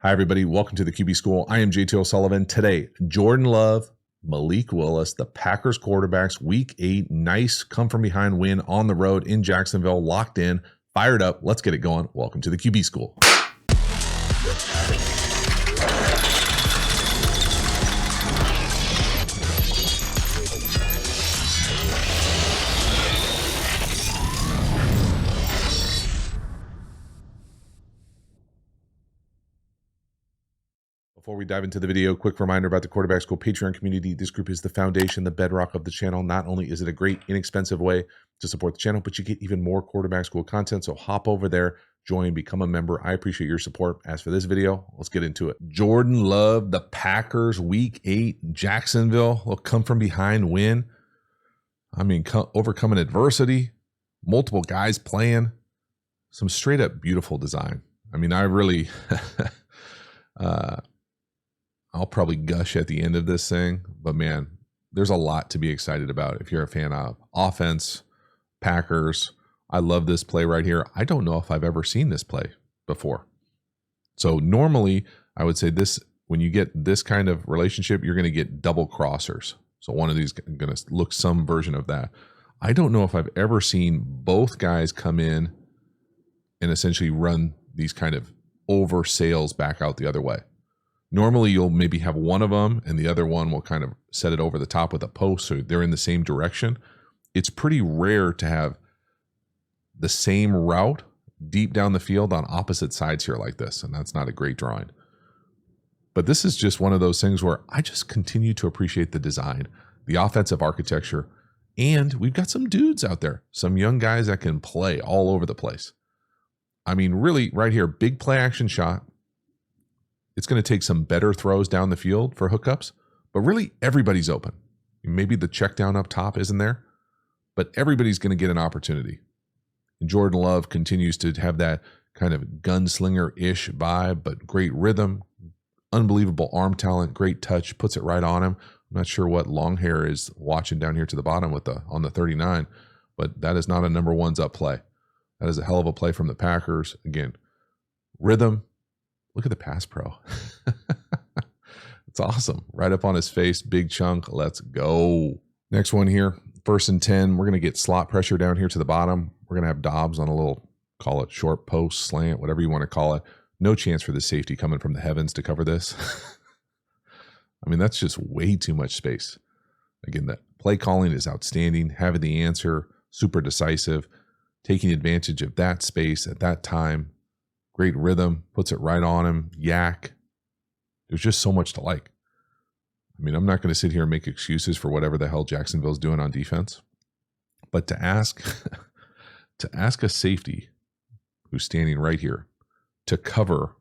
Hi, everybody. Welcome to the QB School. I am JT O'Sullivan. Today, Jordan Love, Malik Willis, the Packers quarterbacks, Week 8. Nice come-from-behind win on the road in Jacksonville. Locked in, fired up. Let's get it going. Welcome to the QB School. Before we dive into the video, quick reminder about the Quarterback School Patreon community. This group is the foundation, the bedrock of the channel. Not only is it a great, inexpensive way to support the channel, but you get even more Quarterback School content. So hop over there, join, become a member. I appreciate your support. As for this video, let's get into it. Jordan Love, the Packers, Week 8, Jacksonville. Will come from behind win. I mean, overcoming adversity, multiple guys playing, some straight up beautiful design. I mean, I really... I'll probably gush at the end of this thing, but man, there's a lot to be excited about if you're a fan of offense, Packers. I love this play right here. I don't know if I've ever seen this play before. So normally I would say this, when you get this kind of relationship, you're going to get double crossers. So one of these is going to look some version of that. I don't know if I've ever seen both guys come in and essentially run these kind of over sails back out the other way. Normally, you'll maybe have one of them and the other one will kind of set it over the top with a post, so they're in the same direction. It's pretty rare to have the same route deep down the field on opposite sides here like this, and that's not a great drawing. But this is just one of those things where I just continue to appreciate the design, the offensive architecture, and we've got some dudes out there, some young guys that can play all over the place. I mean, really, right here, big play action shot. It's going to take some better throws down the field for hookups, but really everybody's open. Maybe the check down up top isn't there, but everybody's going to get an opportunity. And Jordan Love continues to have that kind of gunslinger-ish vibe, but great rhythm, unbelievable arm talent, great touch, puts it right on him. I'm not sure what long hair is watching down here to the bottom with on the 39, but that is not a number one's up play. That is a hell of a play from the Packers. Again, rhythm. Look at the pass pro. It's awesome. Right up on his face, big chunk. Let's go. Next one here, 1st and 10. We're going to get slot pressure down here to the bottom. We're going to have Dobbs on a little, call it short post, slant, whatever you want to call it. No chance for the safety coming from the heavens to cover this. I mean, that's just way too much space. Again, the play calling is outstanding. Having the answer, super decisive, taking advantage of that space at that time. Great rhythm, puts it right on him, yak. There's just so much to like. I mean, I'm not going to sit here and make excuses for whatever the hell Jacksonville's doing on defense. But to ask a safety who's standing right here to cover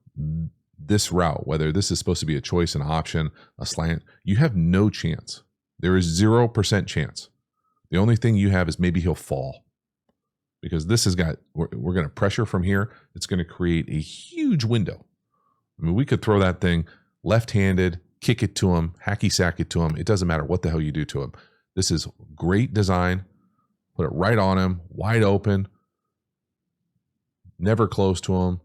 this route, whether this is supposed to be a choice, an option, a slant, you have no chance. There is 0% chance. The only thing you have is maybe he'll fall. Because this has got, we're going to pressure from here. It's going to create a huge window. I mean, we could throw that thing left-handed, kick it to him, hacky sack it to him. It doesn't matter what the hell you do to him. This is great design. Put it right on him, wide open, never close to him.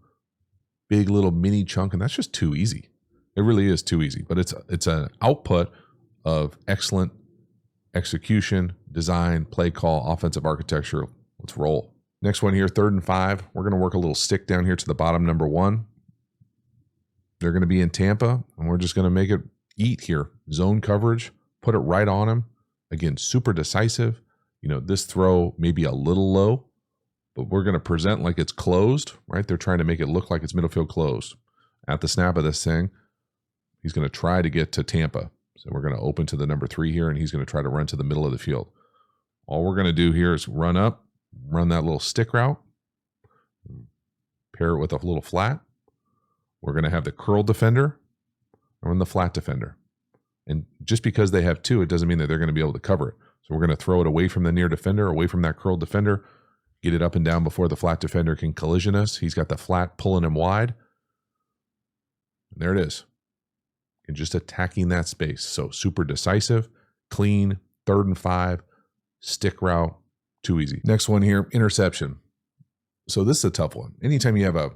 Big little mini chunk, and that's just too easy. It really is too easy. But it's an output of excellent execution, design, play call, offensive architecture. Let's roll. Next one here, 3rd and 5. We're going to work a little stick down here to the bottom, number 1. They're going to be in Tampa, and we're just going to make it eat here. Zone coverage, put it right on him. Again, super decisive. You know, this throw may be a little low, but we're going to present like it's closed, right? They're trying to make it look like it's middle field closed. At the snap of this thing, he's going to try to get to Tampa. So we're going to open to the number 3 here, and he's going to try to run to the middle of the field. All we're going to do here is run up, run that little stick route, pair it with a little flat. We're going to have the curl defender and the flat defender. And just because they have 2, it doesn't mean that they're going to be able to cover it. So we're going to throw it away from the near defender, away from that curl defender, get it up and down before the flat defender can collision us. He's got the flat pulling him wide. And there it is. And just attacking that space. So super decisive, clean, 3rd and 5, stick route. Too easy. Next one here, interception. So this is a tough one. Anytime you have a,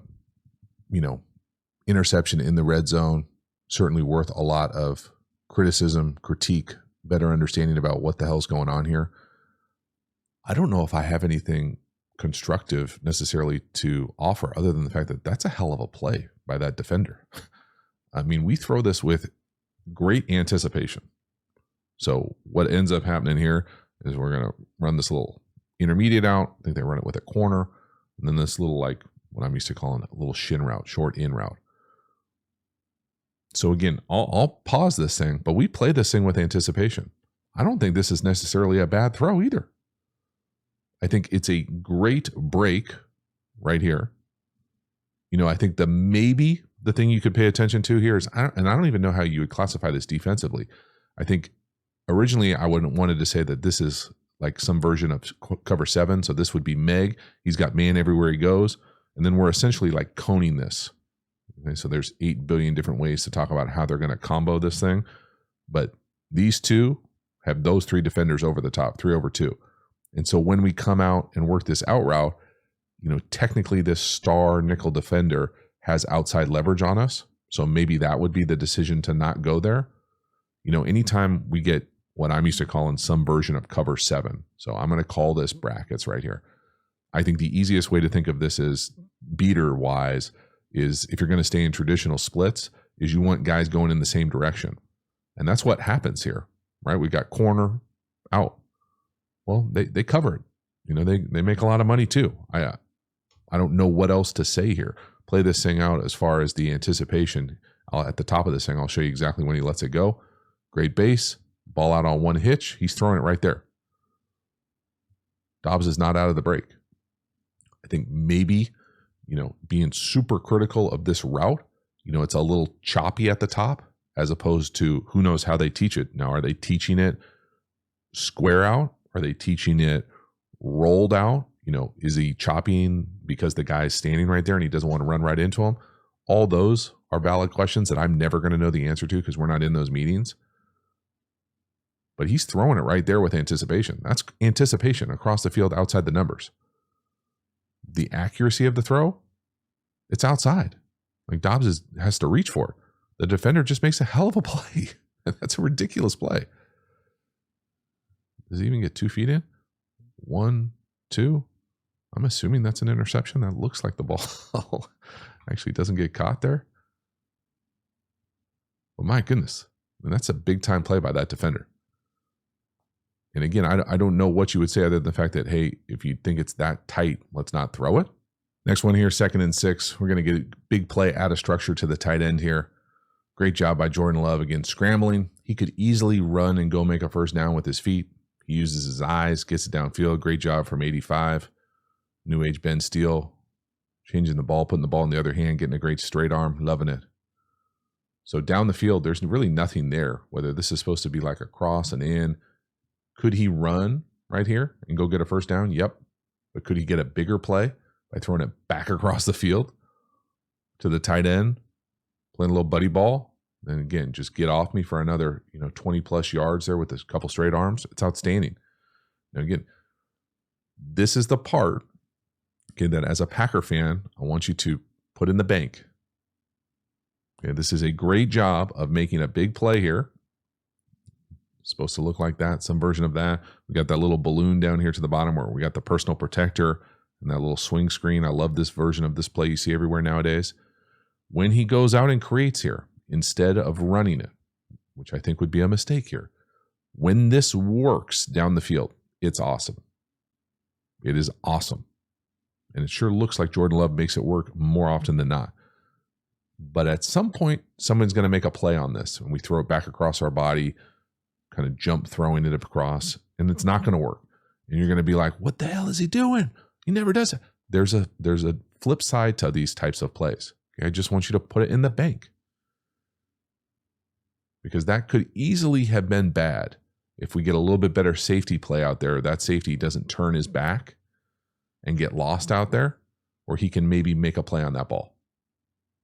interception in the red zone, certainly worth a lot of criticism, critique, better understanding about what the hell's going on here. I don't know if I have anything constructive necessarily to offer other than the fact that that's a hell of a play by that defender. I mean, we throw this with great anticipation. So what ends up happening here is we're going to run this little intermediate out. I think they run it with a corner. And then this little, like what I'm used to calling a little shin route, short in route. So again, I'll pause this thing, but we play this thing with anticipation. I don't think this is necessarily a bad throw either. I think it's a great break right here. You know, I think maybe the thing you could pay attention to here is, and I don't even know how you would classify this defensively. I think originally I wanted to say that this is like some version of cover 7. So this would be Meg. He's got man everywhere he goes. And then we're essentially like coning this. Okay, so there's 8 billion different ways to talk about how they're going to combo this thing. But these two have those 3 defenders over the top, 3 over 2. And so when we come out and work this out route, you know, technically this star nickel defender has outside leverage on us. So maybe that would be the decision to not go there. You know, anytime we get what I'm used to calling some version of cover 7. So I'm going to call this brackets right here. I think the easiest way to think of this is beater wise is if you're going to stay in traditional splits is you want guys going in the same direction. And that's what happens here, right? We got corner out. Well, they cover it. You know, they make a lot of money too. I don't know what else to say here. Play this thing out as far as the anticipation. At the top of this thing, I'll show you exactly when he lets it go. Great base, ball out on one hitch. He's throwing it right there. Dobbs is not out of the break. I think maybe, you know, being super critical of this route, you know, it's a little choppy at the top as opposed to who knows how they teach it. Now, are they teaching it square out? Are they teaching it rolled out? You know, is he chopping because the guy's standing right there and he doesn't want to run right into him? All those are valid questions that I'm never going to know the answer to because we're not in those meetings. But he's throwing it right there with anticipation. That's anticipation across the field outside the numbers. The accuracy of the throw, it's outside. Like Dobbs has to reach for it. The defender just makes a hell of a play. That's a ridiculous play. Does he even get 2 feet in? 1, 2. I'm assuming that's an interception. That looks like the ball actually doesn't get caught there. But my goodness, I mean, that's a big time play by that defender. And again, I don't know what you would say other than the fact that, hey, if you think it's that tight, let's not throw it. Next one here, 2nd and 6. We're going to get a big play out of structure to the tight end here. Great job by Jordan Love. Again, scrambling. He could easily run and go make a first down with his feet. He uses his eyes, gets it downfield. Great job from 85. New age Ben Steele. Changing the ball, putting the ball in the other hand, getting a great straight arm. Loving it. So down the field, there's really nothing there. Whether this is supposed to be like a cross and in. Could he run right here and go get a first down? Yep. But could he get a bigger play by throwing it back across the field to the tight end, playing a little buddy ball? Then again, just get off me for another, 20 plus yards there with a couple straight arms. It's outstanding. Now again, this is the part, okay, that as a Packer fan, I want you to put in the bank. Okay, this is a great job of making a big play here. Supposed to look like that, some version of that. We got that little balloon down here to the bottom where we got the personal protector and that little swing screen. I love this version of this play you see everywhere nowadays. When he goes out and creates here, instead of running it, which I think would be a mistake here, when this works down the field, it's awesome. It is awesome. And it sure looks like Jordan Love makes it work more often than not. But at some point, someone's going to make a play on this, and we throw it back across our body, kind of jump throwing it across, and it's not going to work. And you're going to be like, what the hell is he doing? He never does it. There's a flip side to these types of plays. Okay? I just want you to put it in the bank. Because that could easily have been bad if we get a little bit better safety play out there. That safety doesn't turn his back and get lost out there, or he can maybe make a play on that ball.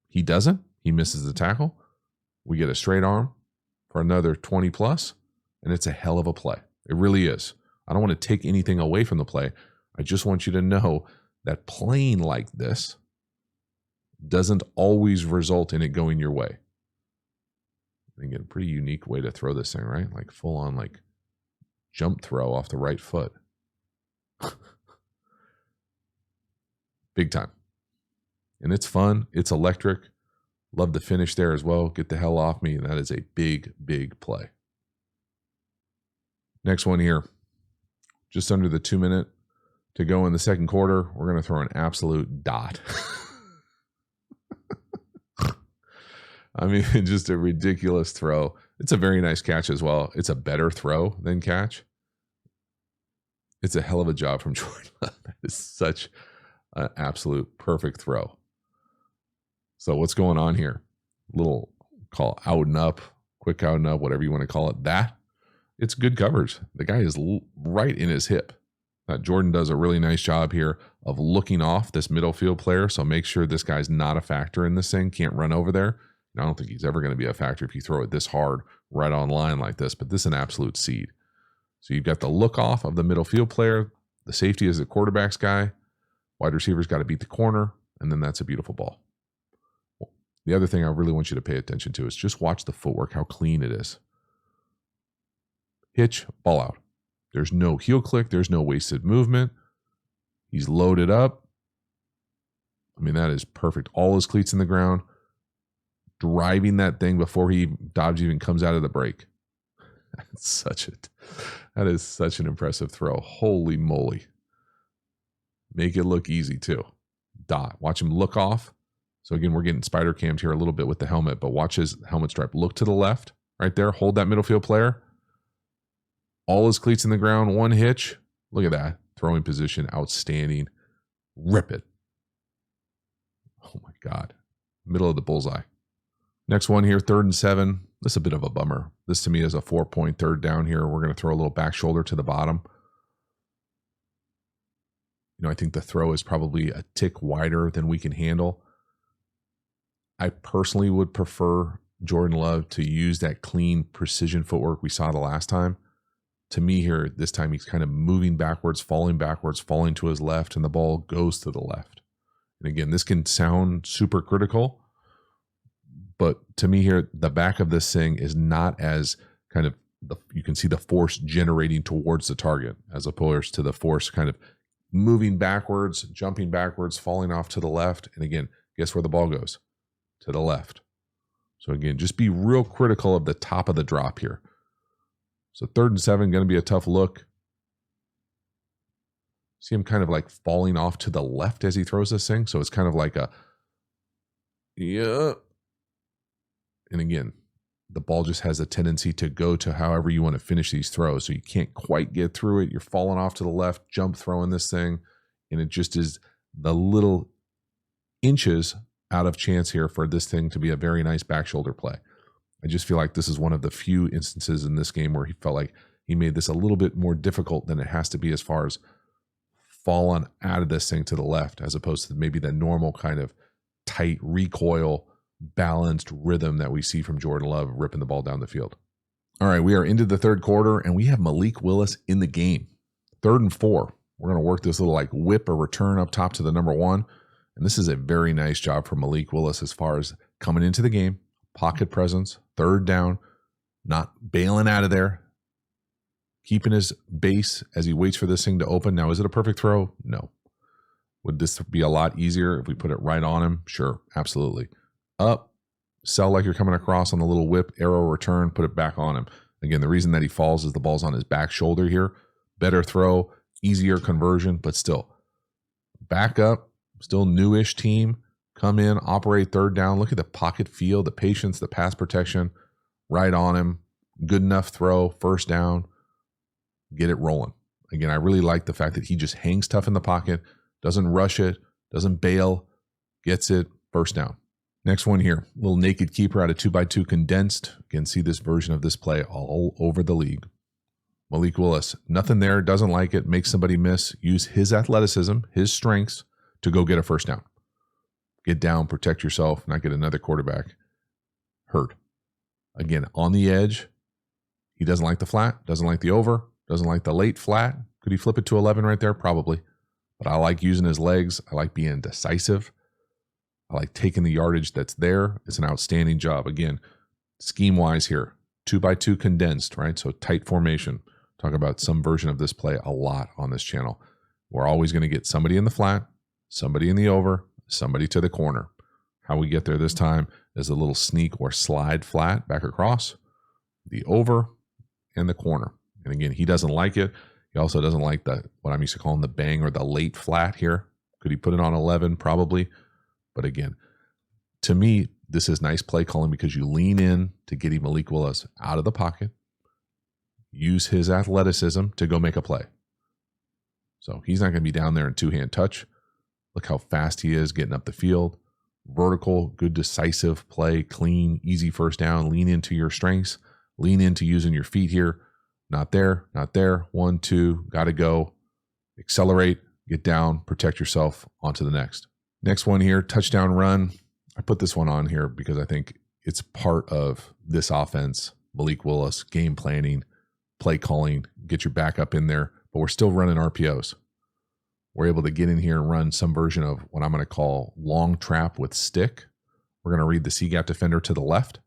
He doesn't. He misses the tackle. We get a straight arm for another 20 plus, and it's a hell of a play. It really is. I don't want to take anything away from the play. I just want you to know that playing like this doesn't always result in it going your way. Again, pretty unique way to throw this thing, right? Like full on like jump throw off the right foot. Big time. And it's fun. It's electric. Love the finish there as well. Get the hell off me. That is a big, big play. Next one here. Just under the 2 minute to go in the second quarter. We're going to throw an absolute dot. I mean, just a ridiculous throw. It's a very nice catch as well. It's a better throw than catch. It's a hell of a job from Jordan Love. That is such an absolute perfect throw. So what's going on here? Little call out and up, quick out and up, whatever you want to call it. That, it's good coverage. The guy is right in his hip. Jordan does a really nice job here of looking off this middle field player. So make sure this guy's not a factor in this thing. Can't run over there. I don't think he's ever going to be a factor if you throw it this hard right on line like this, but this is an absolute seed. So you've got the look off of the middle field player. The safety is the quarterback's guy. Wide receiver's got to beat the corner, and then that's a beautiful ball. The other thing I really want you to pay attention to is just watch the footwork, how clean it is. Hitch, ball out. There's no heel click. There's no wasted movement. He's loaded up. I mean, that is perfect. All his cleats in the ground. Driving that thing before Dobbs even comes out of the break. That is such an impressive throw. Holy moly. Make it look easy too. Dot. Watch him look off. So again, we're getting spider cammed here a little bit with the helmet, but watch his helmet stripe. Look to the left right there. Hold that middle field player. All his cleats in the ground. One hitch. Look at that. Throwing position. Outstanding. Rip it. Oh my God. Middle of the bullseye. Next one here, 3rd and 7. This is a bit of a bummer. This to me is a 4-point third down here. We're going to throw a little back shoulder to the bottom. You know, I think the throw is probably a tick wider than we can handle. I personally would prefer Jordan Love to use that clean precision footwork we saw the last time. To me here, this time he's kind of moving backwards, falling to his left, and the ball goes to the left. And again, this can sound super critical, but to me here, the back of this thing is not as kind of, you can see the force generating towards the target as opposed to the force kind of moving backwards, jumping backwards, falling off to the left. And again, guess where the ball goes? To the left. So again, just be real critical of the top of the drop here. So 3rd and 7, going to be a tough look. See him kind of like falling off to the left as he throws this thing. So it's kind of like a, yeah. And again, the ball just has a tendency to go to however you want to finish these throws. So you can't quite get through it. You're falling off to the left, jump throwing this thing. And it just is the little inches out of chance here for this thing to be a very nice back shoulder play. I just feel like this is one of the few instances in this game where he felt like he made this a little bit more difficult than it has to be as far as falling out of this thing to the left, as opposed to maybe the normal kind of tight recoil, balanced rhythm that we see from Jordan Love ripping the ball down the field. All right, we are into the third quarter, and we have Malik Willis in the game. 3rd and 4. We're going to work this little like whip or return up top to the number 1. And this is a very nice job for Malik Willis as far as coming into the game, pocket presence, 3rd down, not bailing out of there, keeping his base as he waits for this thing to open. Now, is it a perfect throw? No. Would this be a lot easier if we put it right on him? Sure, absolutely. Up, sell like you're coming across on the little whip, arrow return, put it back on him. Again, the reason that he falls is the ball's on his back shoulder here. Better throw, easier conversion, but still. Back up, still newish team. Come in, operate 3rd down. Look at the pocket feel, the patience, the pass protection. Right on him. Good enough throw, 1st down. Get it rolling. Again, I really like the fact that he just hangs tough in the pocket, doesn't rush it, doesn't bail, gets it, 1st down. Next one here, little naked keeper out of 2x2 condensed. You can see this version of this play all over the league. Malik Willis, nothing there, doesn't like it, makes somebody miss. Use his athleticism, his strengths to go get a 1st down. Get down, protect yourself, not get another quarterback hurt. Again, on the edge, he doesn't like the flat, doesn't like the over, doesn't like the late flat. Could he flip it to 11 right there? Probably. But I like using his legs. I like being decisive. I like taking the yardage that's there. It's an outstanding job. Again, scheme-wise here, 2x2 condensed, right? So tight formation. Talk about some version of this play a lot on this channel. We're always going to get somebody in the flat, somebody in the over, somebody to the corner. How we get there this time is a little sneak or slide flat back across, the over, and the corner. And again, he doesn't like it. He also doesn't like what I'm used to calling the bang or the late flat here. Could he put it on 11? Probably. But again, to me, this is nice play calling because you lean in to getting Malik Willis out of the pocket, use his athleticism to go make a play. So he's not going to be down there in two-hand touch. Look how fast he is getting up the field. Vertical, good decisive play, clean, easy first down. Lean into your strengths. Lean into using your feet here. Not there, not there. 1, 2, got to go. Accelerate, get down, protect yourself, on to the next. Next one here, touchdown run. I put this one on here because I think it's part of this offense. Malik Willis, game planning, play calling, get your backup in there, but we're still running RPOs. We're able to get in here and run some version of what I'm going to call long trap with stick. We're going to read the C-gap defender to the left.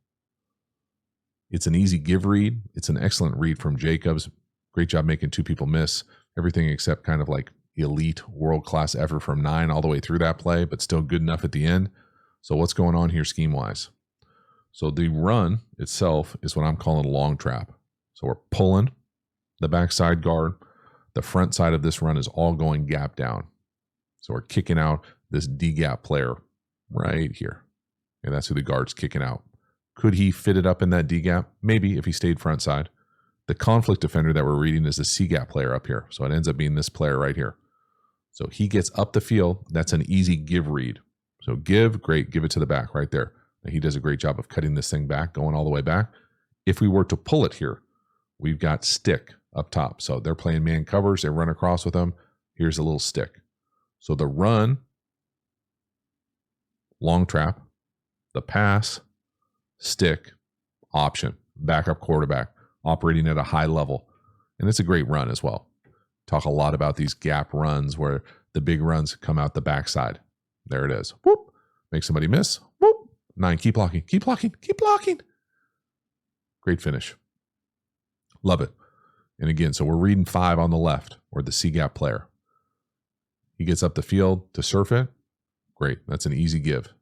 It's an easy give read. It's an excellent read from Jacobs. Great job making two people miss. Everything except kind of like elite world-class effort from 9 all the way through that play, but still good enough at the end. So what's going on here scheme-wise? So the run itself is what I'm calling a long trap. So we're pulling the backside guard. The front side of this run is all going gap down. So we're kicking out this D-gap player right here. And that's who the guard's kicking out. Could he fit it up in that D-gap? Maybe if he stayed front side. The conflict defender that we're reading is the C-gap player up here. So it ends up being this player right here. So he gets up the field. That's an easy give read. So give, great, give it to the back right there. And he does a great job of cutting this thing back, going all the way back. If we were to pull it here, we've got stick up top. So they're playing man covers. They run across with them. Here's a little stick. So the run, long trap, the pass, stick, option, backup quarterback, operating at a high level. And it's a great run as well. Talk a lot about these gap runs where the big runs come out the backside. There it is. Whoop. Make somebody miss. Whoop. 9. Keep blocking. Keep blocking. Keep blocking. Great finish. Love it. And again, so we're reading 5 on the left, or the C-gap player. He gets up the field to surf it. Great. That's an easy give.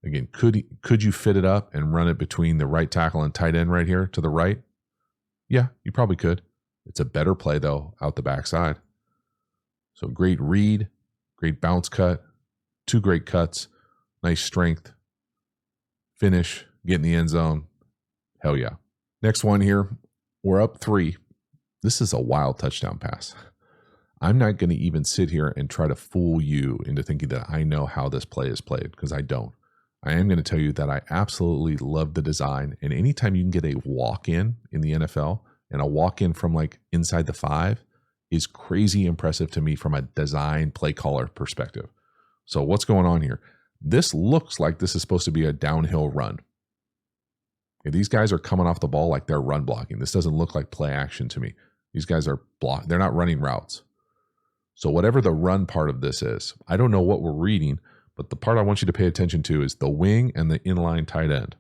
Again, could you fit it up and run it between the right tackle and tight end right here to the right? Yeah, you probably could. It's a better play, though, out the backside. So great read, great bounce cut, 2 great cuts, nice strength, finish, get in the end zone. Hell yeah. Next one here, we're up 3. This is a wild touchdown pass. I'm not going to even sit here and try to fool you into thinking that I know how this play is played, because I don't. I am going to tell you that I absolutely love the design, and anytime you can get a walk-in in the NFL, and a walk-in from like inside the 5 is crazy impressive to me from a design play caller perspective. So what's going on here? This looks like this is supposed to be a downhill run. Okay, these guys are coming off the ball like they're run blocking. This doesn't look like play action to me. These guys are they're not running routes. So whatever the run part of this is, I don't know what we're reading, but the part I want you to pay attention to is the wing and the inline tight end.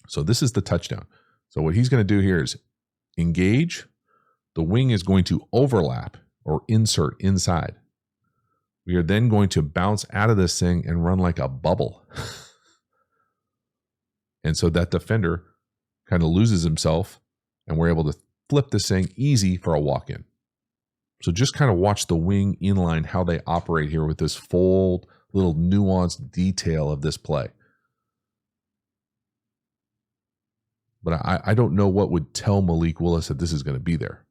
So this is the touchdown. So what he's going to do here is engage. The wing is going to overlap or insert inside. We are then going to bounce out of this thing and run like a bubble. And so that defender kind of loses himself, and we're able to flip this thing easy for a walk-in. So just kind of watch the wing inline, how they operate here with this full little nuanced detail of this play. But I don't know what would tell Malik Willis that this is going to be there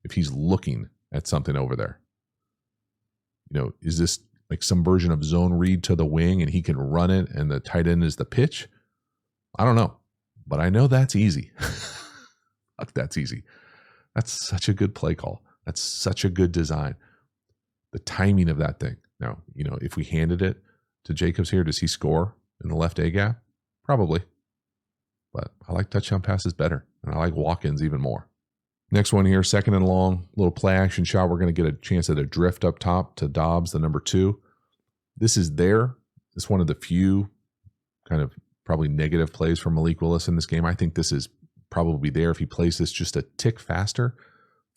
if he's looking at something over there. You know, is this like some version of zone read to the wing and he can run it and the tight end is the pitch? I don't know, but I know that's easy. That's easy. That's such a good play call. That's such a good design. The timing of that thing. Now, you know, if we handed it to Jacobs here, does he score in the left A gap? Probably. But I like touchdown passes better, and I like walk-ins even more. Next one here, 2nd and long, little play action shot. We're going to get a chance at a drift up top to Dobbs, the number 2. This is there. This is one of the few kind of probably negative plays from Malik Willis in this game. I think this is probably there if he plays this just a tick faster.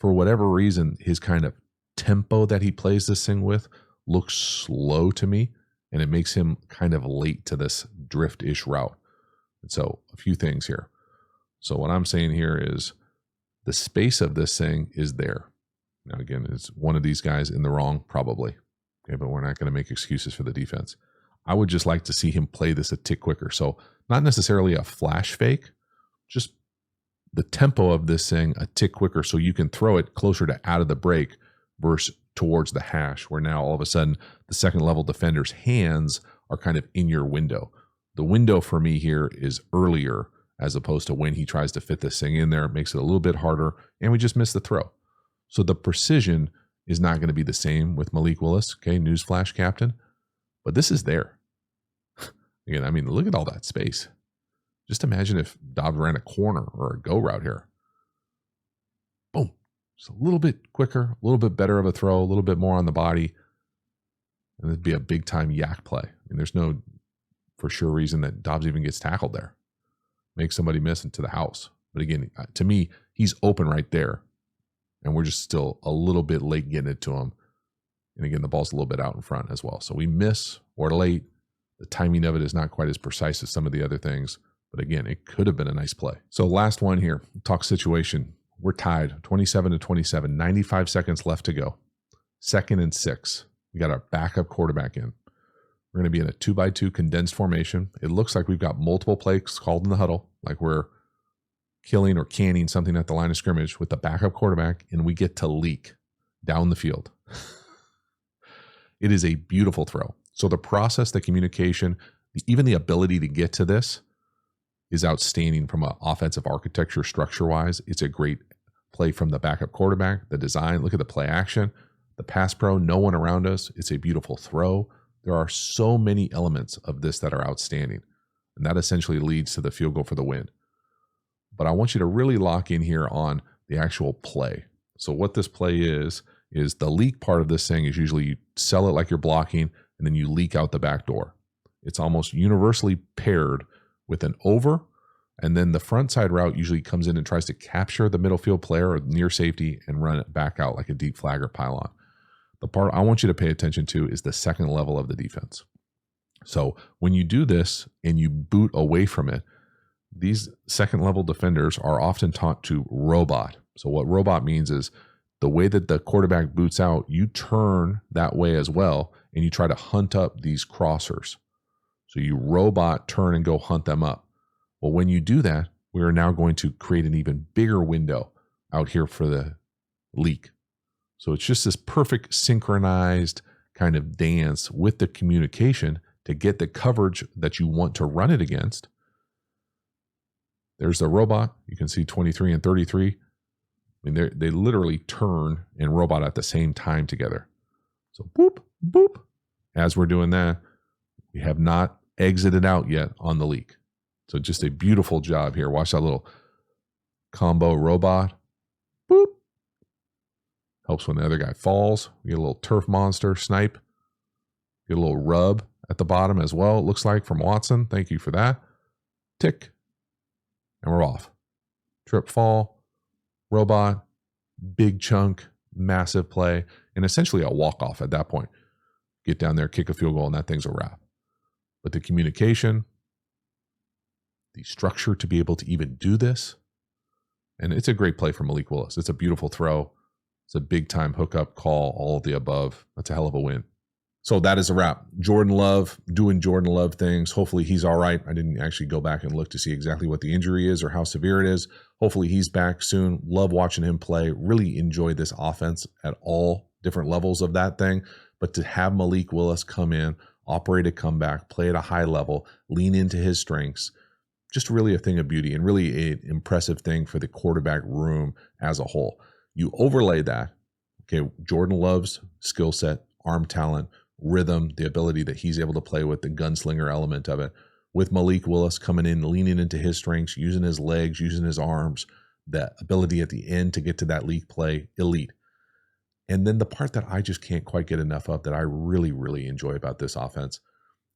For whatever reason, his kind of tempo that he plays this thing with looks slow to me, and it makes him kind of late to this drift-ish route. And so a few things here. So what I'm saying here is the space of this thing is there. Now, again, is one of these guys in the wrong? Probably. Okay, but we're not going to make excuses for the defense. I would just like to see him play this a tick quicker. So not necessarily a flash fake, just the tempo of this thing a tick quicker so you can throw it closer to out of the break versus towards the hash, where now all of a sudden the second level defender's hands are kind of in your window. The window for me here is earlier as opposed to when he tries to fit this thing in there. It makes it a little bit harder, and we just miss the throw. So the precision is not going to be the same with Malik Willis. Okay, newsflash, Captain. But this is there. Again, I mean, look at all that space. Just imagine if Dobbs ran a corner or a go route here. Boom. Just a little bit quicker, a little bit better of a throw, a little bit more on the body. And it'd be a big time yak play. And there's no for sure reason that Dobbs even gets tackled there. Make somebody miss into the house. But again, to me, he's open right there. And we're just still a little bit late getting it to him. And again, the ball's a little bit out in front as well. So we miss or late. The timing of it is not quite as precise as some of the other things. But again, it could have been a nice play. So last one here, talk situation. We're tied 27-27, 95 seconds left to go. 2nd and 6. We got our backup quarterback in. We're going to be in a 2x2 condensed formation. It looks like we've got multiple plays called in the huddle, like we're killing or canning something at the line of scrimmage with the backup quarterback, and we get to leak down the field. It is a beautiful throw. So the process, the communication, even the ability to get to this is outstanding from an offensive architecture structure-wise. It's a great play from the backup quarterback, the design. Look at the play action, the pass pro, no one around us. It's a beautiful throw. There are so many elements of this that are outstanding, and that essentially leads to the field goal for the win. But I want you to really lock in here on the actual play. So what this play is the leak part of this thing is usually you sell it like you're blocking, and then you leak out the back door. It's almost universally paired with an over, and then the front side route usually comes in and tries to capture the middle field player or near safety and run it back out like a deep flag or pylon. The part I want you to pay attention to is the second level of the defense. So when you do this and you boot away from it, these second level defenders are often taught to robot. So what robot means is the way that the quarterback boots out, you turn that way as well, and you try to hunt up these crossers. So you robot, turn, and go hunt them up. Well, when you do that, we are now going to create an even bigger window out here for the leak. So it's just this perfect synchronized kind of dance with the communication to get the coverage that you want to run it against. There's the robot. You can see 23 and 33. I mean, they literally turn and robot at the same time together. So boop, boop. As we're doing that, we have not exited out yet on the leak. So just a beautiful job here. Watch that little combo robot. Boop. Helps when the other guy falls. We get a little turf monster snipe. Get a little rub at the bottom as well, it looks like, from Watson. Thank you for that. Tick. And we're off. Trip fall. Robot. Big chunk. Massive play. And essentially a walk-off at that point. Get down there, kick a field goal, and that thing's a wrap. But the communication, the structure to be able to even do this, and it's a great play for Malik Willis. It's a beautiful throw. It's a big-time hookup call, all of the above. That's a hell of a win. So that is a wrap. Jordan Love doing Jordan Love things. Hopefully he's all right. I didn't actually go back and look to see exactly what the injury is or how severe it is. Hopefully he's back soon. Love watching him play. Really enjoy this offense at all different levels of that thing. But to have Malik Willis come in, operate a comeback, play at a high level, lean into his strengths, just really a thing of beauty and really an impressive thing for the quarterback room as a whole. You overlay that, okay, Jordan Love's skill set, arm talent, rhythm, the ability that he's able to play with, the gunslinger element of it, with Malik Willis coming in, leaning into his strengths, using his legs, using his arms, the ability at the end to get to that leak play, elite. And then the part that I just can't quite get enough of that I really, really enjoy about this offense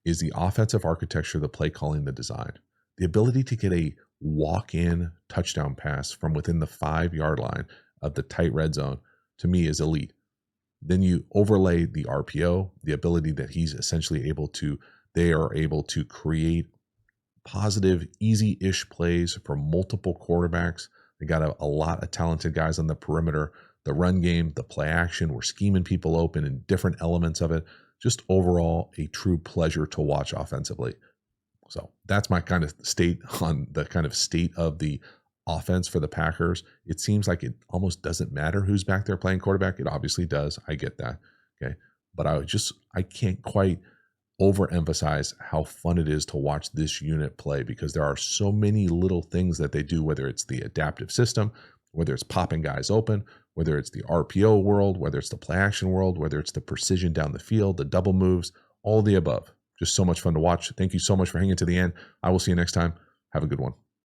is the offensive architecture, the play calling, the design. The ability to get a walk-in touchdown pass from within the 5-yard line of the tight red zone, to me, is elite. Then you overlay the RPO, the ability that he's essentially they are able to create positive, easy-ish plays for multiple quarterbacks. They got a lot of talented guys on the perimeter. The run game, the play action, we're scheming people open in different elements of it. Just overall, a true pleasure to watch offensively. So that's my kind of state on the kind of state of the offense for the Packers. It seems like it almost doesn't matter who's back there playing quarterback. It obviously does. I get that. Okay. But I can't quite overemphasize how fun it is to watch this unit play, because there are so many little things that they do, whether it's the adaptive system, whether it's popping guys open, whether it's the RPO world, whether it's the play action world, whether it's the precision down the field, the double moves, all the above. Just so much fun to watch. Thank you so much for hanging to the end. I will see you next time. Have a good one.